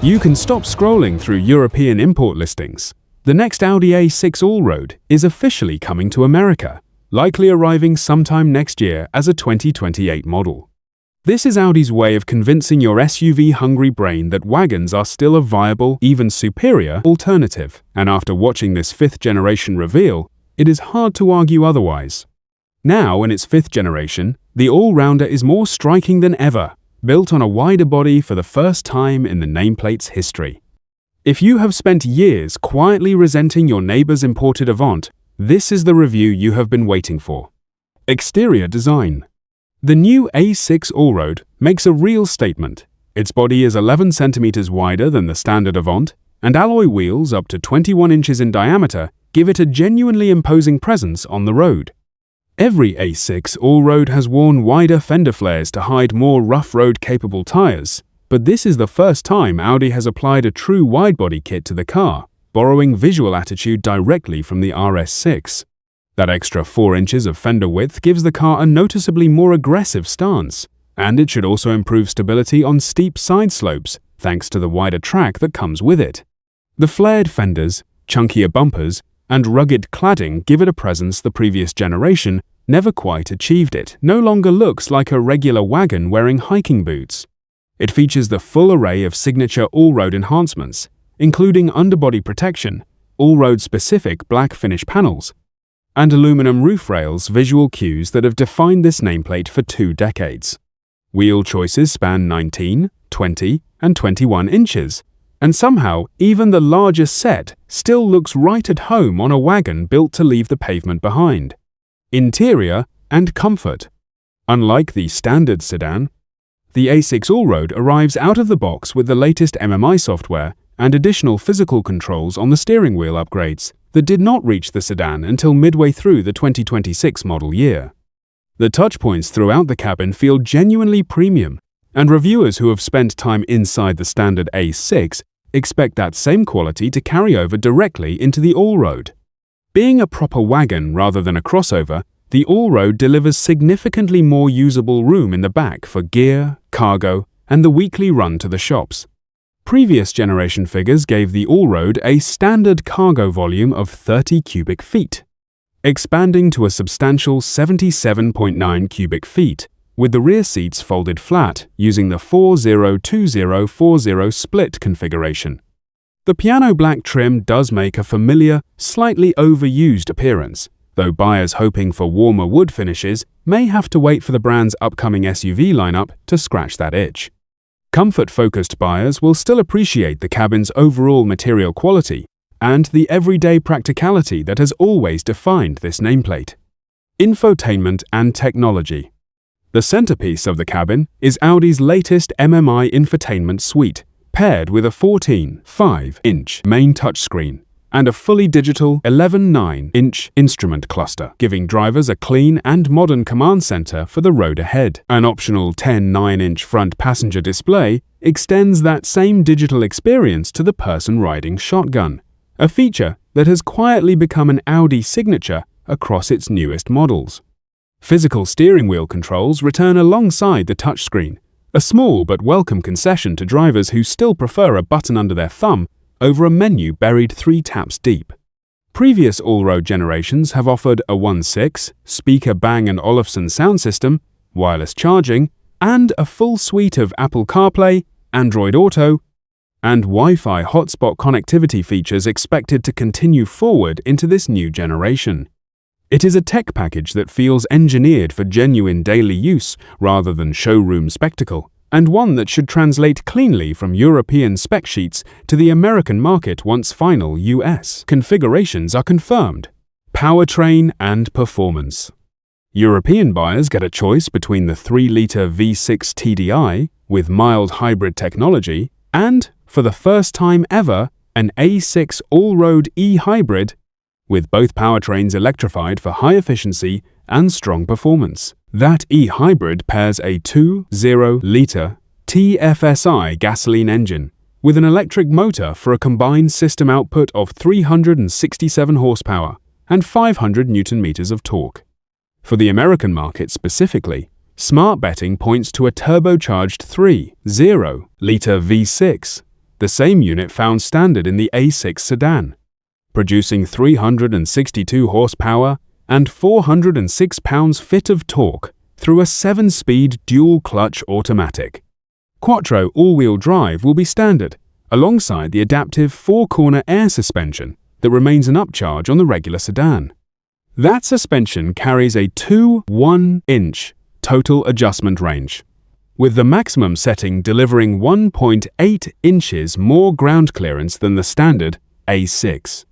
You can stop scrolling through European import listings. The next Audi A6 Allroad is officially coming to America, likely arriving sometime next year as a 2028 model. This is Audi's way of convincing your SUV-hungry brain that wagons are still a viable, even superior, alternative. And after watching this fifth-generation reveal, it is hard to argue otherwise. Now, in its fifth generation, the all-rounder is more striking than ever, built on a wider body for the first time in the nameplate's history. If you have spent years quietly resenting your neighbor's imported Avant, this is the review you have been waiting for. Exterior design. The new A6 Allroad makes a real statement. Its body is 11 centimeters wider than the standard Avant, and alloy wheels up to 21 inches in diameter give it a genuinely imposing presence on the road. Every A6 Allroad has worn wider fender flares to hide more rough road-capable tires, but this is the first time Audi has applied a true widebody kit to the car, borrowing visual attitude directly from the RS6. That extra 4 inches of fender width gives the car a noticeably more aggressive stance, and it should also improve stability on steep side slopes thanks to the wider track that comes with it. The flared fenders, chunkier bumpers, and rugged cladding give it a presence the previous generation never quite achieved. It no longer looks like a regular wagon wearing hiking boots. It features the full array of signature Allroad enhancements, including underbody protection, Allroad-specific black finish panels, and aluminum roof rails, visual cues that have defined this nameplate for 2 decades. Wheel choices span 19, 20, and 21 inches, and somehow even the largest set still looks right at home on a wagon built to leave the pavement behind. Interior and comfort. Unlike the standard sedan, the A6 Allroad arrives out of the box with the latest MMI software and additional physical controls on the steering wheel upgrades that did not reach the sedan until midway through the 2026 model year. The touchpoints throughout the cabin feel genuinely premium, and reviewers who have spent time inside the standard A6 expect that same quality to carry over directly into the Allroad. Being a proper wagon rather than a crossover, the Allroad delivers significantly more usable room in the back for gear, cargo, and the weekly run to the shops. Previous generation figures gave the Allroad a standard cargo volume of 30 cubic feet, expanding to a substantial 77.9 cubic feet, with the rear seats folded flat using the 40-20-40 split configuration. The piano black trim does make a familiar, slightly overused appearance, though buyers hoping for warmer wood finishes may have to wait for the brand's upcoming SUV lineup to scratch that itch. Comfort-focused buyers will still appreciate the cabin's overall material quality and the everyday practicality that has always defined this nameplate. Infotainment and technology. The centerpiece of the cabin is Audi's latest MMI infotainment suite, paired with a 14.5-inch main touchscreen and a fully digital 11.9-inch instrument cluster, giving drivers a clean and modern command center for the road ahead. An optional 10.9-inch front passenger display extends that same digital experience to the person riding shotgun, a feature that has quietly become an Audi signature across its newest models. Physical steering wheel controls return alongside the touchscreen, a small but welcome concession to drivers who still prefer a button under their thumb over a menu buried 3 taps deep. Previous Allroad generations have offered a 1.6 speaker Bang & Olufsen sound system, wireless charging, and a full suite of Apple CarPlay, Android Auto, and Wi-Fi hotspot connectivity features expected to continue forward into this new generation. It is a tech package that feels engineered for genuine daily use rather than showroom spectacle, and one that should translate cleanly from European spec sheets to the American market once final US configurations are confirmed. Powertrain and performance. European buyers get a choice between the 3-liter V6 TDI with mild hybrid technology and, for the first time ever, an A6 Allroad e-hybrid with both powertrains electrified for high efficiency and strong performance. That e-hybrid pairs a 2.0-liter TFSI gasoline engine with an electric motor for a combined system output of 367 horsepower and 500 Newton-meters of torque. For the American market specifically, smart betting points to a turbocharged 3.0-liter V6 the same unit found standard in the A6 sedan, producing 362 horsepower and 406 pounds-feet of torque through a 7-speed dual-clutch automatic. Quattro all-wheel drive will be standard, alongside the adaptive 4-corner air suspension that remains an upcharge on the regular sedan. That suspension carries a 2.1-inch total adjustment range, with the maximum setting delivering 1.8 inches more ground clearance than the standard A6.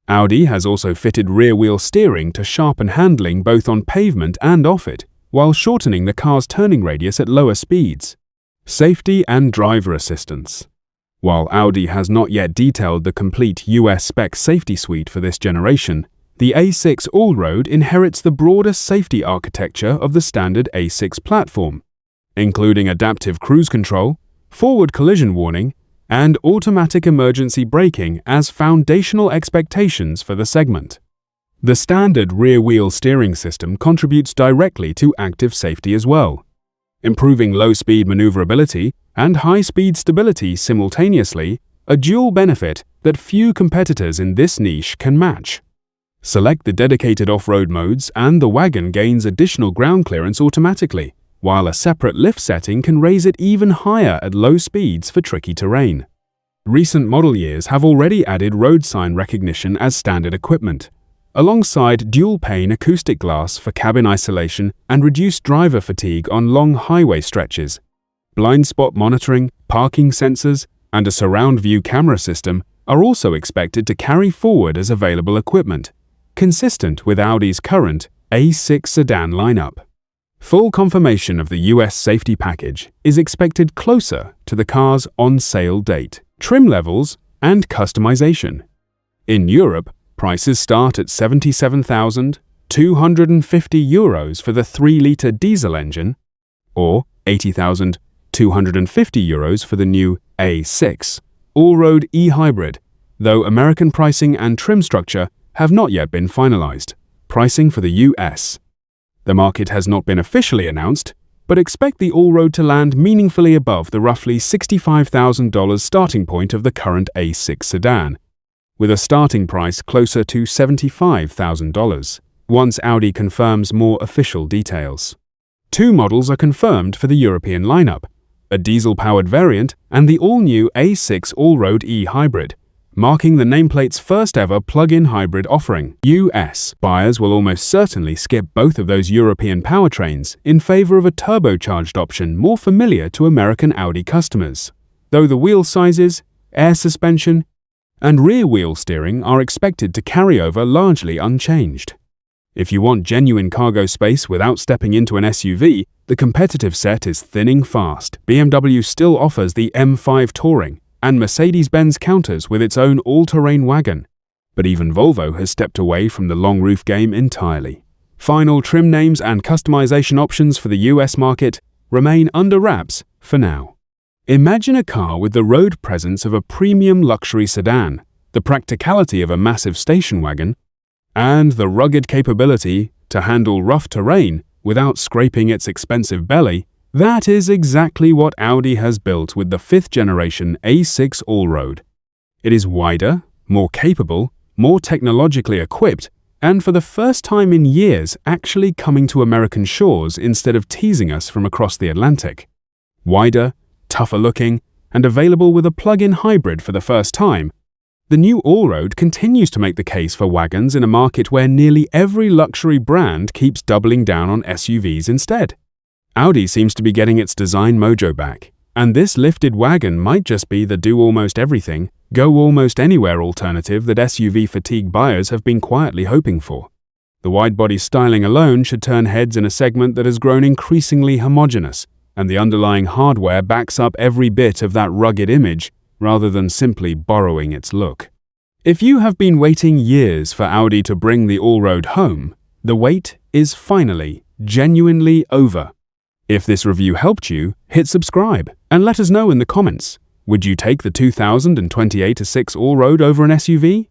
Audi has also fitted rear-wheel steering to sharpen handling both on pavement and off it, while shortening the car's turning radius at lower speeds. Safety and driver assistance. While Audi has not yet detailed the complete US spec safety suite for this generation, the A6 Allroad inherits the broadest safety architecture of the standard A6 platform, including adaptive cruise control, forward collision warning, and automatic emergency braking as foundational expectations for the segment. The standard rear-wheel steering system contributes directly to active safety as well, improving low-speed maneuverability and high-speed stability simultaneously, a dual benefit that few competitors in this niche can match. Select the dedicated off-road modes and the Wagon gains additional ground clearance automatically, while a separate lift setting can raise it even higher at low speeds for tricky terrain. Recent model years have already added road sign recognition as standard equipment, alongside dual-pane acoustic glass for cabin isolation and reduced driver fatigue on long highway stretches. Blind spot monitoring, parking sensors, and a surround view camera system are also expected to carry forward as available equipment, consistent with Audi's current A6 sedan lineup. Full confirmation of the US safety package is expected closer to the car's on-sale date, trim levels, and customization. In Europe, prices start at €77,250 for the 3-litre diesel engine, or €80,250 for the new A6 Allroad e-hybrid, though American pricing and trim structure have not yet been finalized. Pricing for the US. The market has not been officially announced, but expect the Allroad to land meaningfully above the roughly $65,000 starting point of the current A6 sedan, with a starting price closer to $75,000, once Audi confirms more official details. 2 models are confirmed for the European lineup, a diesel-powered variant and the all-new A6 Allroad e-hybrid, marking the nameplate's first-ever plug-in hybrid offering. US buyers will almost certainly skip both of those European powertrains in favor of a turbocharged option more familiar to American Audi customers, though the wheel sizes, air suspension, and rear-wheel steering are expected to carry over largely unchanged. If you want genuine cargo space without stepping into an SUV, the competitive set is thinning fast. BMW still offers the M5 Touring, and Mercedes-Benz counters with its own all-terrain wagon, but even Volvo has stepped away from the long roof game entirely. Final trim names and customization options for the US market remain under wraps for now. Imagine a car with the road presence of a premium luxury sedan, the practicality of a massive station wagon, and the rugged capability to handle rough terrain without scraping its expensive belly. That is exactly what Audi has built with the 5th generation A6 Allroad. It is wider, more capable, more technologically equipped, and for the first time in years actually coming to American shores instead of teasing us from across the Atlantic. Wider, tougher looking, and available with a plug-in hybrid for the first time, the new Allroad continues to make the case for wagons in a market where nearly every luxury brand keeps doubling down on SUVs instead. Audi seems to be getting its design mojo back, and this lifted wagon might just be the do-almost-everything, go-almost-anywhere alternative that SUV-fatigue buyers have been quietly hoping for. The widebody styling alone should turn heads in a segment that has grown increasingly homogeneous, and the underlying hardware backs up every bit of that rugged image rather than simply borrowing its look. If you have been waiting years for Audi to bring the Allroad home, the wait is finally, genuinely over. If this review helped you, hit subscribe and let us know in the comments. Would you take the 2028 A6 Allroad over an SUV?